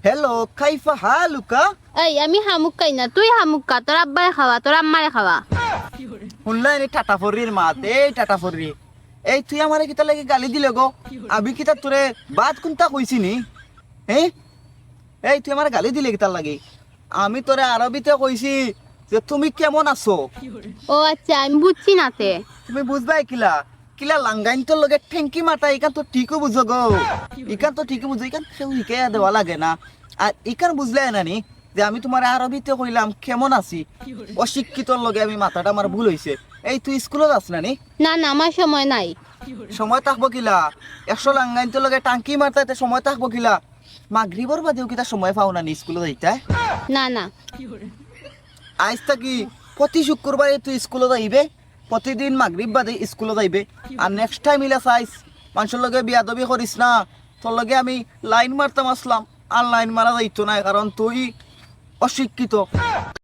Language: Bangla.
হ্যালো কাইফা হালুকা। এই আমি হামুক খাই না, তুই হামুক খা, তোর আব্বারে খাওয়া, তোর আম্মারে খাওয়া। শুনলেন এই টাটাফরির মাত, এই টাটাফরি। এই তুই আমারে কিতা লাগে গালি দিলে গো? আমি কিতা তোরে বাদ কোনটা কইছি নি? হ্যাঁ, এই তুই আমার গালি দিলে কিতার লাগে? আমি তোরে আরবিতে কইছি যে তুমি কেমন আছো। ও আচ্ছা, আমি বুঝছি না তে। তুমি বুঝবাই কিলা কিলা লাঙ্গাইন তোর লগে ঠেঙ্কি মাতা ইকান তো ঠিকও বুঝো গো। ইকান তো ঠিকই বুঝো, ইকান কেউ শিখে দেওয়া লাগে না। আর ইকান বুঝলে না নি যে আমি তোমার আরবিতে কইলাম কেমন আছি। অশিক্ষিতর লগে আমি মাথাটা আমার ভুল হইছে। এই তুই স্কুলত আস না নি? না না, আমার সময় নাই। সময় থাকবো কিলা? 100 লাঙ্গাইন তোর লগে টাঙ্কি মারতে সময় থাকবো কিলা? মাগরিবর বাদেও কিতা সময় পাও না নি স্কুলত যাইতে? না না। আজ থাকি প্রতি শুক্রবারে তুই স্কুলত আইবে, প্রতিদিন মাগরিব বাদে স্কুলত আইবে। আর নেক্সট টাইম ইলা চাইস মানুষের লগে বিয়াদবি করিস না। তোর লগে আমি লাইন মারতাম আসলাম, আর লাইন মারা যাইতো না, কারণ তুই অশিক্ষিত।